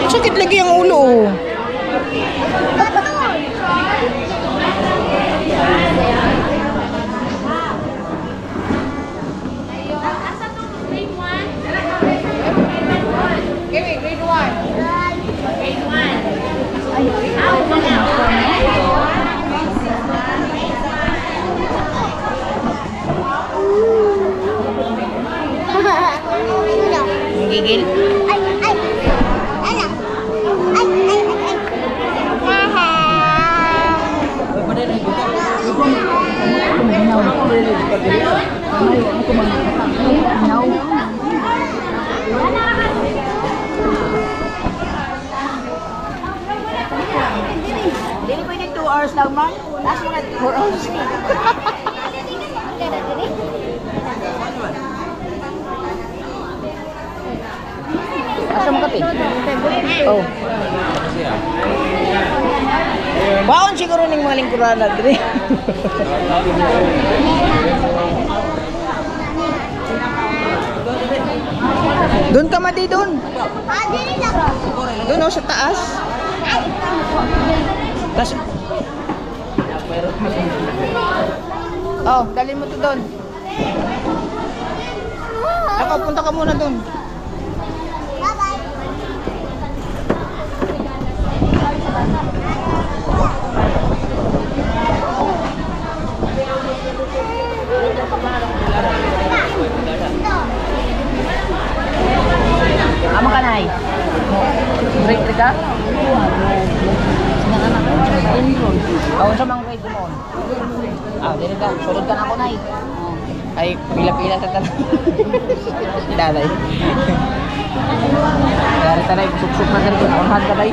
Speaker 9: Sakit lagi ang ulo. Gigil.
Speaker 3: Ay. Anak. Ay.
Speaker 4: Hindi pwede 2 hours lang man. Last mo na 4 hours.
Speaker 9: Asa mo kape? Oh. Baon siguro ning mga lingkurana diri. Doon ka madi doon. Doon sa taas. Tas Oh, dalhin mo to doon. Ako, punta ka muna doon. Ama ka na break ka? Sinang anak ko. Ako sa mga grade mo. Dili ka. Sulod ka na ako, Nay. Ay, pila-pila sa tanong. Daday. Dari tanay, suk-suk na ganito. Naunhan ka, Nay.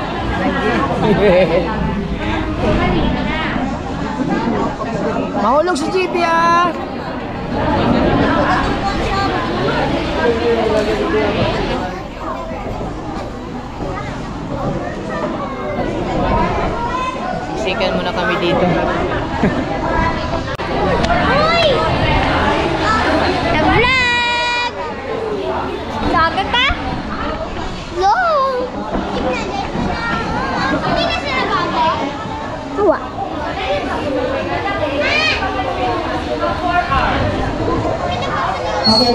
Speaker 9: Mahulog si JB, ah! Sikan muna kami dito.
Speaker 3: Hoy! Nag-vlog! Sabi pa? No! Tignan din. Hindi na sila bago? Huwa.
Speaker 8: Okay,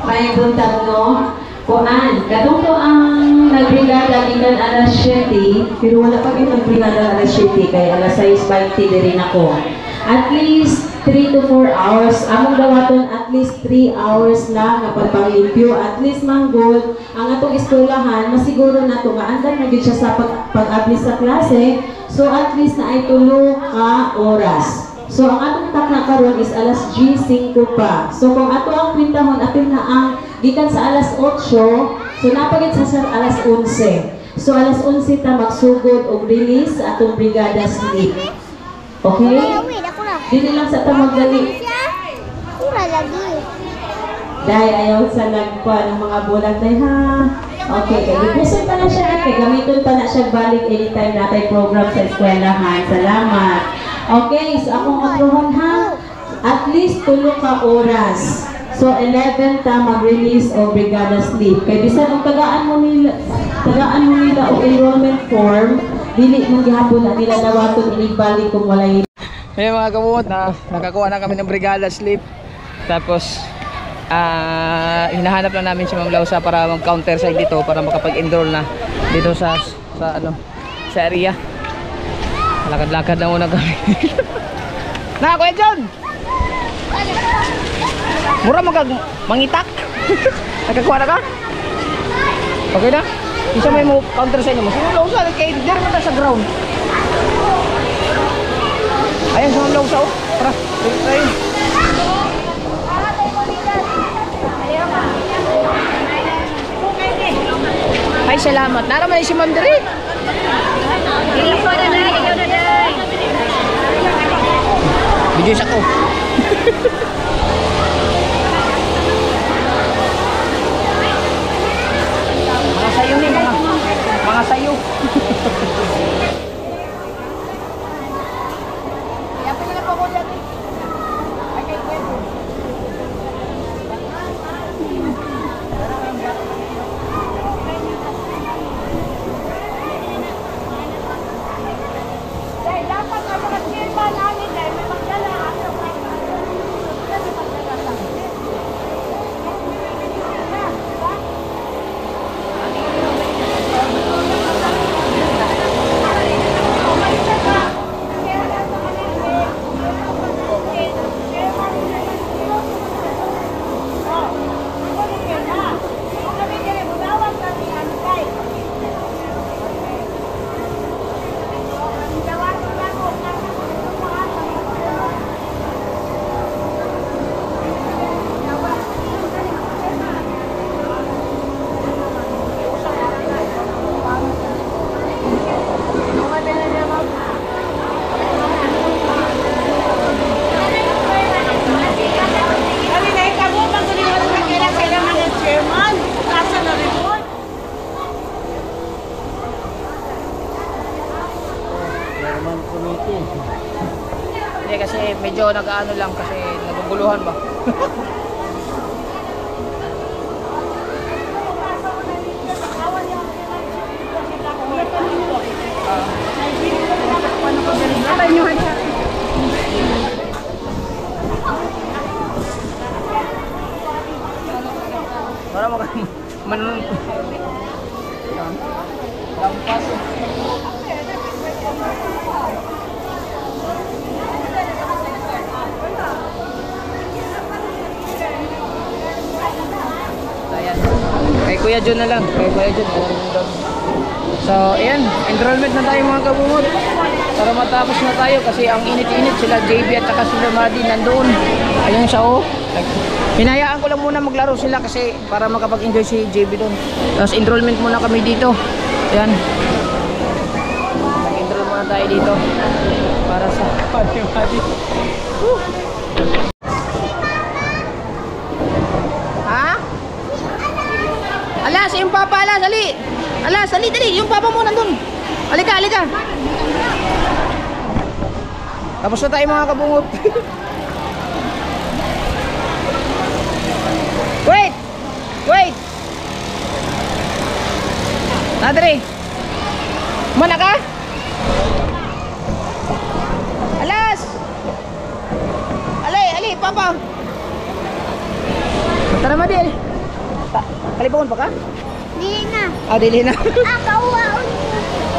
Speaker 8: may buntag, no? Kuan, katong to ang nagbrigada gikan alas 7, pero wala pa gyud nagbrigada alas 7 kay alas 6:20 diri nako. At least 3 to 4 hours. Among dawaton at least 3 hours lang nga pagpanglimpyo. At least manggod ang atong eskwelahan masiguro nato nga andan na gyud siya sa pag-abli sa klase. So at least na ay 3 ka oras. So ang atong takna karon is alas 5 pa. So kung ato ang kwintahon apil na ang gikan sa alas 8, so napagit sa alas 11. So alas 11 ta magsugod og release sa atong brigada sleep. Okay? Dili lang sa tamag dali.
Speaker 3: Mura lagi.
Speaker 8: Dahil ayaw sa nagpa ng mga bulag na ha. Okay, kaya ipusin pa na siya. Kaya gamiton pa na siya balik anytime natin program sa eskwelahan. Salamat. Okay, so akong kontrohon ha. At least 3 ka oras. So 11 ta mag-release o brigada sleep. Kaya bisan ang tagaan mo nila o enrollment form, dili mong gihapon na nila dawaton inigbalik kung walay.
Speaker 9: Hey mga kabungot, nakakuha na kami ng brigada sleep. Tapos hinahanap na namin si Ma'am Lausa para mag-counter side dito para makapag-enroll na dito sa area. Lakad-lakad na muna kami. Na, Kuya John! Mura mangitak. Nakakuha na ka? Okay na? Isa may mo counter sa inyo mo. Sino Lausa? Kaya there mo sa ground. Ayan sa Ma'am Lausa, oh. Tara, try. Ay, salamat. Naraman si Ma'am Dere.
Speaker 4: Ikaw na day.
Speaker 9: Videos ako. Mga sayo ni, mga sayo. Hindi kasi medyo nag-ano lang kasi naguguluhan ba. Para lampas. Kay Kuya John na lang. Kay Kuya John. So, ayan. Enrollment na tayo mga kabungot. Para matapos na tayo kasi ang init-init sila JB at saka sila Madi nandoon. Ayun siya oh. Hinayaan ko lang muna maglaro sila kasi para makapag-enjoy si JB doon. Tapos enrollment muna kami dito. Ayan. Mag-enroll muna tayo dito. Para sa Madi. Alas, yung papa, alas, ali. Alas, ali, dali, yung papa mo nandun. Halika, halika. Tapos na tayo mga kabungot. Wait! Wait! Nadre. Mana ka? Alas! Ali, ali, papa. Tara Madil. Kalibawon pa ka?
Speaker 3: Dili na.
Speaker 9: Ah, dili na.
Speaker 3: Kawaon.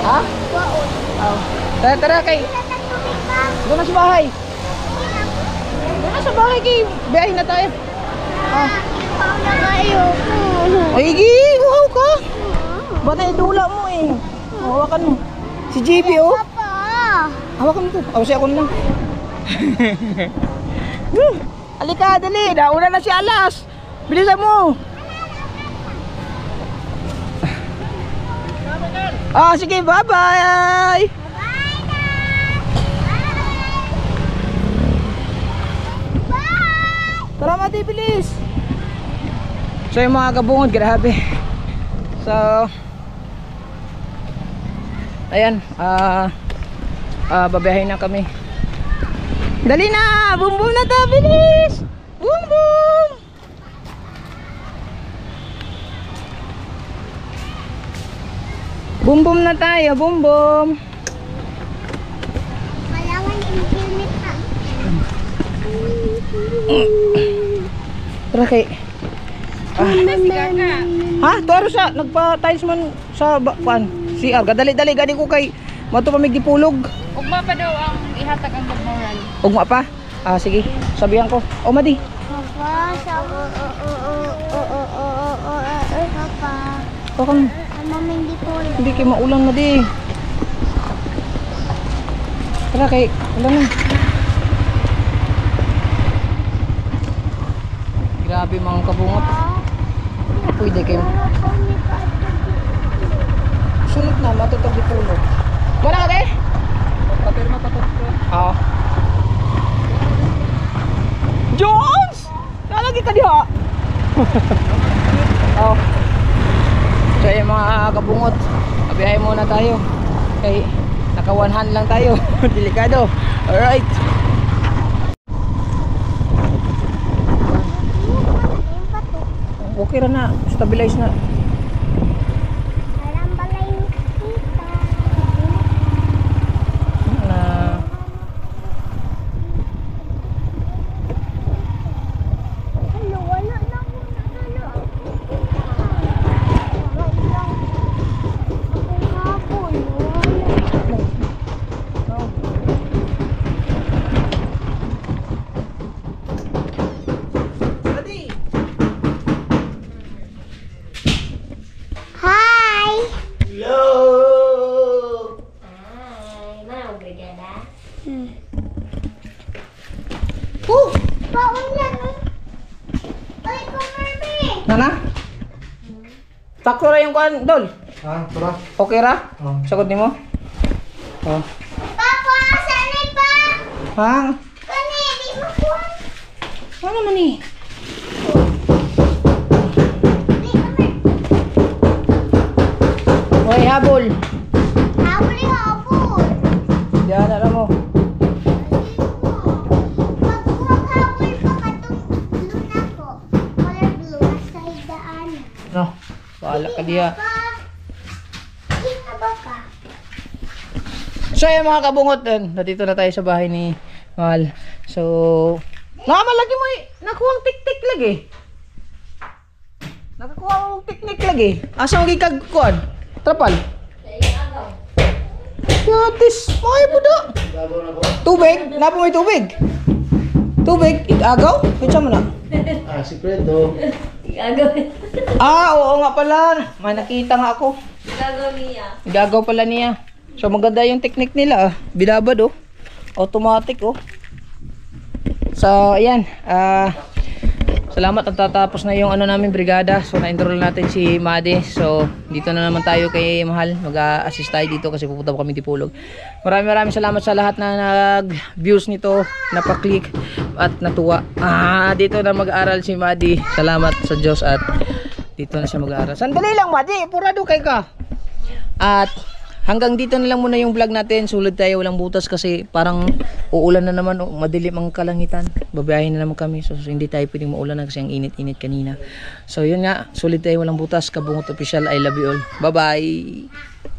Speaker 9: Ha?
Speaker 3: Kawaon.
Speaker 9: Oh. Tara, tara kay. Doon na sa bahay. Doon na sa bahay kay. Biyahin na tayo. Ah.
Speaker 3: Pauna kayo.
Speaker 9: Ay, wow ka. Bata idula mo eh. Hawakan mo. Si JB oh.
Speaker 3: Papa.
Speaker 9: Hawakan mo to. Awasi ako na lang. Alika, dali. Nauna na si Alas. Bilisan mo. Ah, sige, bye-bye. Tara, Mati, bilis. So, yung mga kabungod, grabe. So, ayan, babiyahin na kami. Dali na, boom boom na ta, bilis. Boom boom. Boom boom na tayo, boom boom.
Speaker 3: Malawan yung helmet ha.
Speaker 9: Tara kay. Ha? Tuwaro siya, nagpa-tiles man sa kuan. CR, gadali-dali gani ko kay mato pamig dipulog.
Speaker 4: Ugma pa daw ang ihatag ang good moral.
Speaker 9: Ugma pa? Ah, sige. Sabihan ko. O, Madi.
Speaker 3: Papa, Papa.
Speaker 9: Pakang.
Speaker 3: Maming di po.
Speaker 9: Hindi kayo maulang, Madi. Tara kay, wala na. Grabe mga kabungot. Pwede kayo. Sunod na, matutog dipulog. Wala ka, de? Papirma pa to. Oo. mga kabungot. Mabiyahe muna tayo. Kay naka one hand lang tayo. Delikado. Alright. Okay ra na. Stabilize na.
Speaker 3: Parang balay kita.
Speaker 9: Na
Speaker 3: Hello, wala na ako nakalo. Hi!
Speaker 1: Hello!
Speaker 3: Hi, mau brigada?
Speaker 9: Oh!
Speaker 3: Baon yan eh. Ay, kumarmi!
Speaker 9: Nana? Sakto ra yung kuan, Dol.
Speaker 2: Ha, tara.
Speaker 9: Okay ra? Sagot nimo? Oh.
Speaker 3: Papa, saan pa?
Speaker 9: Hang.
Speaker 3: Kani, di mo kuhan.
Speaker 9: Ano man ni?
Speaker 3: Di, kamar.
Speaker 9: Hoy, habol.
Speaker 3: Habol yung habol.
Speaker 9: Diyan na mo.
Speaker 3: Maghabol pa ka itong blue na ko. Color blue, nasa hidaan.
Speaker 9: No. Bahala ka diya.
Speaker 3: Di na ba ka?
Speaker 9: So yung mga kabungot, nandito na tayo sa bahay ni Mahal. So, nakamalagi mo eh. Nakuha tik-tik lagi. Nakakuha mong tik-tik lagi. Asa mo gikagkuhan? Trapal? Yatis, may buda. Tubig? Napa may tubig? Tubig? Agaw? Kaya mo na?
Speaker 2: Ah, sikreto.
Speaker 9: Oo nga pala. May nakita nga ako. Gagaw pala niya. So maganda yung technique nila. Binabad oh. Automatic oh. So ayan. Salamat at tatapos na yung ano namin brigada. So na-enroll natin si Madi. So dito na naman tayo kay Mahal. Mag-assist tayo dito kasi pupunta pa kami Dipolog. Maraming salamat sa lahat na nag-views nito, napa-click at natuwa. Dito na mag-aaral si Madi. Salamat sa Diyos at dito na siya mag-aaral. Sandali lang Madi, purado kay ka. At hanggang dito na lang muna yung vlog natin. Sulit tayo, walang butas kasi parang uulan na naman. Madilim ang kalangitan. Babayahin na naman kami. So hindi tayo pwedeng maulan na kasi ang init-init kanina. So yun nga, sulit tayo, walang butas. Kabungot Official, I love you all. Bye-bye!